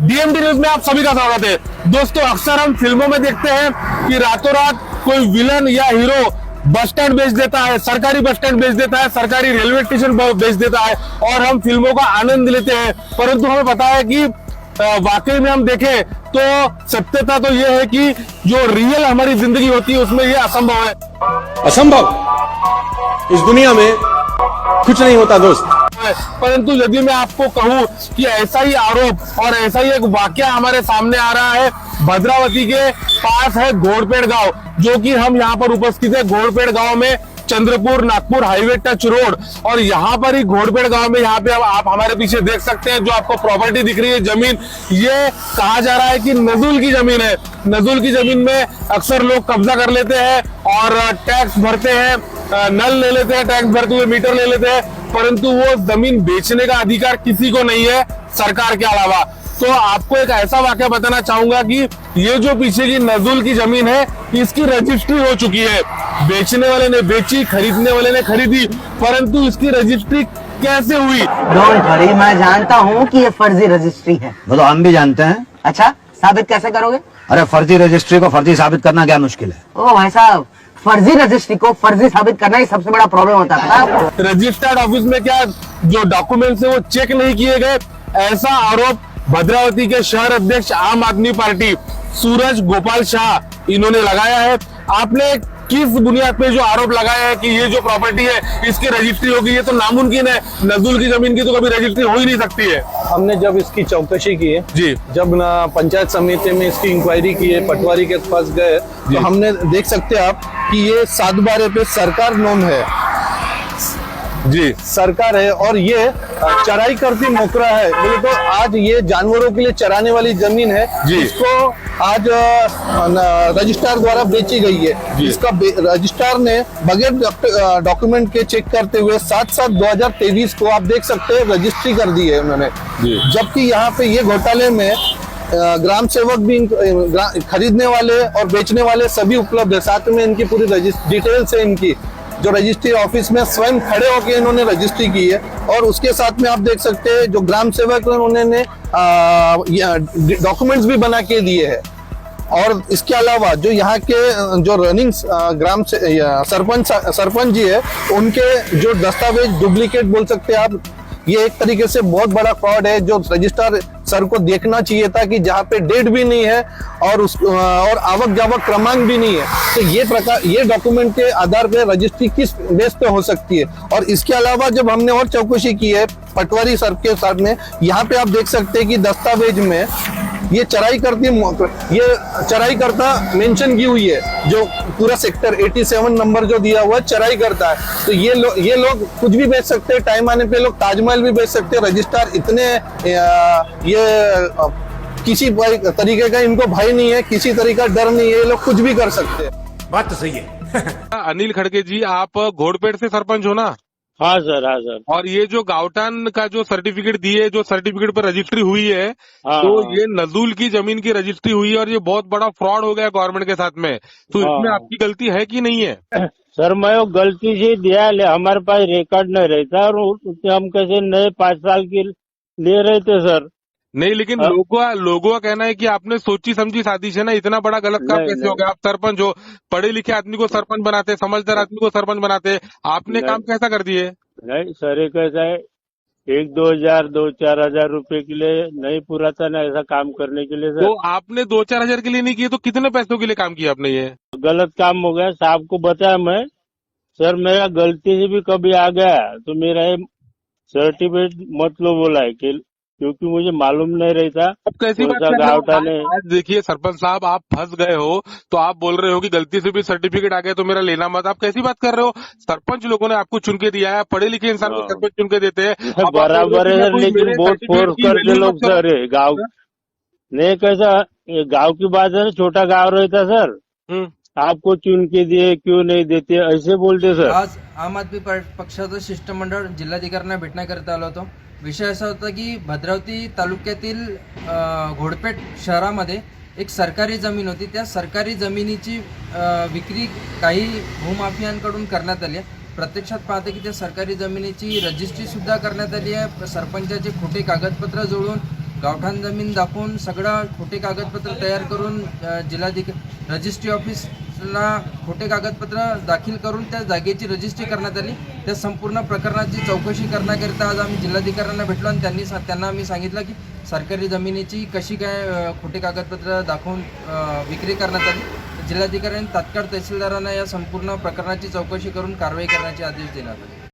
DMD news में आप सभी का स्वागत है। दोस्तों, अक्सर हम फिल्मों में देखते हैं कि रातों रात कोई विलन या हीरो बस स्टैंड बेच देता है, सरकारी बस स्टैंड बेच देता है, सरकारी रेलवे स्टेशन बेच देता है और हम फिल्मों का आनंद लेते हैं। परंतु हमें पता है कि वाकई में हम देखें तो सत्यता तो यह है कि जो रियल हमारी जिंदगी होती है उसमें यह असंभव है। असंभव इस दुनिया में कुछ नहीं होता दोस्त। परंतु यदि मैं आपको कहूं कि ऐसा ही आरोप और ऐसा ही एक वाकया हमारे सामने आ रहा है, भद्रावती के पास है घोड़पेड़ गांव, जो कि हम यहां पर उपस्थित है। घोड़पेड़ गांव में Chandrapur Nagpur highway touch road, और यहाँ पर ही घोड़पेड़ गांव में यहाँ पे अब आप हमारे पीछे देख सकते हैं जो आपको प्रॉपर्टी दिख रही है, जमीन, ये कहा जा रहा है कि नजुल की जमीन है। नजुल की जमीन में अक्सर लोग कब्जा कर लेते हैं और टैक्स भरते हैं, नल ले लेते हैं, टैक्स भरते हुए मीटर ले लेते हैं, परंतु वो जमीन बेचने का अधिकार किसी को नहीं है सरकार के अलावा। तो आपको एक ऐसा वाकया बताना चाहूंगा कि ये जो पीछे की नजुल की जमीन है, इसकी रजिस्ट्री हो चुकी है। बेचने वाले ने बेची, खरीदने वाले ने खरीदी, परंतु इसकी रजिस्ट्री कैसे हुई? डोंट वरी, मैं जानता हूँ कि ये फर्जी रजिस्ट्री है। वो तो हम भी जानते हैं। अच्छा, साबित कैसे करोगे? अरे फर्जी रजिस्ट्री को फर्जी साबित करना क्या मुश्किल है? ओ भाई साहब, फर्जी रजिस्ट्री को फर्जी साबित करना ही सबसे बड़ा प्रॉब्लम होता है आपको। रजिस्टर्ड ऑफिस में क्या जो डॉक्यूमेंट्स है वो चेक नहीं किए गए, ऐसा आरोप भद्रावती के शहर अध्यक्ष आम आदमी पार्टी सूरज गोपाल शाह इन्होंने लगाया है। आपने किस बुनियाद पे जो आरोप लगाया है कि ये जो प्रॉपर्टी है इसकी रजिस्ट्री होगी, ये तो नामुमकिन है। नजुल की जमीन की तो कभी रजिस्ट्री हो ही नहीं सकती है। हमने जब इसकी चौकसी की है जी, जब ना पंचायत समिति में इसकी इंक्वायरी की है, पटवारी के पास गए, तो हमने देख सकते हैं आप कि ये 7/12 पे सरकार नोम है जी, सरकार है, और ये चराई करती मोकरा है। बोले तो आज ये जानवरों के लिए चराने वाली जमीन है, जी। इसको आज रजिस्ट्रार द्वारा बेची गई है। जी। इसका रजिस्ट्रार ने बगैर डॉक्यूमेंट के चेक करते हुए 7/7/2023 को आप देख सकते हैं रजिस्ट्री कर दी है उन्होंने। जी। जबकि यहाँ पे ये घोटाले में ग्राम सेवक भी खरीदने वाले और बेचने वाले सभी उपलब्ध है, साथ में इनकी पूरी डिटेल्स है, इनकी जो रजिस्ट्री ऑफिस में स्वयं खड़े होकर इन्होंने रजिस्ट्री की है। और उसके साथ में आप देख सकते हैं जो ग्राम सेवक उन्होंने डॉक्यूमेंट्स भी बना के दिए हैं। और इसके अलावा जो यहाँ के जो रनिंग ग्राम से सरपंच जी है, उनके जो दस्तावेज डुप्लीकेट बोल सकते हैं आप, ये एक तरीके से बहुत बड़ा फ्रॉड है जो रजिस्ट्रार सर को देखना चाहिए था कि जहाँ पे डेट भी नहीं है और आवक जावक क्रमांक भी नहीं है, तो ये डॉक्यूमेंट के आधार पे रजिस्ट्री किस बेस पे हो सकती है। और इसके अलावा जब हमने और चौकसी की है पटवारी सर के साथ में, यहाँ पे आप देख सकते हैं कि दस्तावेज में ये चराई करता मेंशन की हुई है, जो पूरा सेक्टर 87 नंबर जो दिया हुआ है चराई करता है। तो ये लोग कुछ भी बेच सकते हैं, टाइम आने पे लोग ताजमहल भी बेच सकते हैं। रजिस्ट्रार इतने ये किसी तरीके का इनको भय नहीं है, किसी तरीके का डर नहीं है, ये लोग कुछ भी कर सकते हैं। बात तो सही है। अनिल खड़गे जी, आप घोड़पेड़ से सरपंच हो ना? हाँ सर, हाँ सर। और ये जो गावटान का जो सर्टिफिकेट दिए, जो सर्टिफिकेट पर रजिस्ट्री हुई है, हाँ, तो ये नजूल की जमीन की रजिस्ट्री हुई है और ये बहुत बड़ा फ्रॉड हो गया गवर्नमेंट के साथ में, तो इसमें हाँ। आपकी गलती है कि नहीं है? सर मैं वो गलती से दिया, हमारे पास रिकॉर्ड नहीं रहता और उससे हम कैसे नए 5 साल के ले रहे थे सर। नहीं, लेकिन लोगों का कहना है कि आपने सोची समझी साजिश है ना, इतना बड़ा गलत काम नहीं, कैसे हो गया? आप सरपंच हो, पढ़े लिखे आदमी को सरपंच बनाते, समझदार आदमी को सरपंच बनाते, आपने काम कैसा कर दिए? नहीं सर, ये कैसा है, 1-2 4 हजार रुपए के लिए नहीं पूरा था ना ऐसा काम करने के लिए सर। तो आपने 2-4 हजार के लिए नहीं किए तो कितने पैसों के लिए काम किया आपने? ये गलत काम हो गया, साहब को बताया मैं, सर मेरा गलती से भी कभी आ गया तो मेरा सर्टिफिकेट मत लो बोला है, क्योंकि मुझे मालूम नहीं रहता। अब कैसी बात कर रहे हो? आज देखिए सरपंच साहब, आप फंस गए हो तो आप बोल रहे हो कि गलती से भी सर्टिफिकेट आ गया तो मेरा लेना मत। आप कैसी बात कर रहे हो? सरपंच लोगों ने आपको चुन के दिया है, पढ़े लिखे इंसान को सरपंच चुन के देते हैं। बराबर है सर, लेकिन बहुत फोर्स करते लोग सर। गाँव नहीं, कैसा गाँव की बात है, छोटा गाँव रहता सर, आपको चुन के दिए क्यों नहीं देते ऐसे बोलते सर। आज आम आदमी पक्षाचं शिष्टमंडळ जिल्हाधिकाऱ्यांना भेटण्याकरिता आलो होतो। विषय असा होता की भद्रावती तालुक्यातील घोडपेठ शहरामध्ये एक सरकारी जमीन होती, त्या सरकारी जमिनीची विक्री काही भूमाफियांकडून करण्यात आली आहे। प्रत्यक्षात पाहते की त्या सरकारी जमिनीची रजिस्ट्री सुद्धा करण्यात आली आहे। सरपंचाचे खोटे कागदपत्र जोडून गावठाण जमीन दाखवून सगळं खोटे कागदपत्र तयार करून रजिस्ट्री ऑफिसला खोटे कागदपत्र दाखल करून त्या जागेची रजिस्ट्री करण्यात आली. त्या संपूर्ण प्रकरणाची चौकशी करण्याकरिता आज आम्ही जिल्हाधिकाऱ्यांना भेटलो आणि त्यांना आम्ही सांगितलं की सरकारी जमिनीची कशी काय खोटे कागदपत्र दाखवून विक्री करण्यात आली. जिल्हाधिकाऱ्यांनी तात्काळ तहसीलदारांना या संपूर्ण प्रकरणाची चौकशी करून कारवाई करण्याचे आदेश देण्यात आले.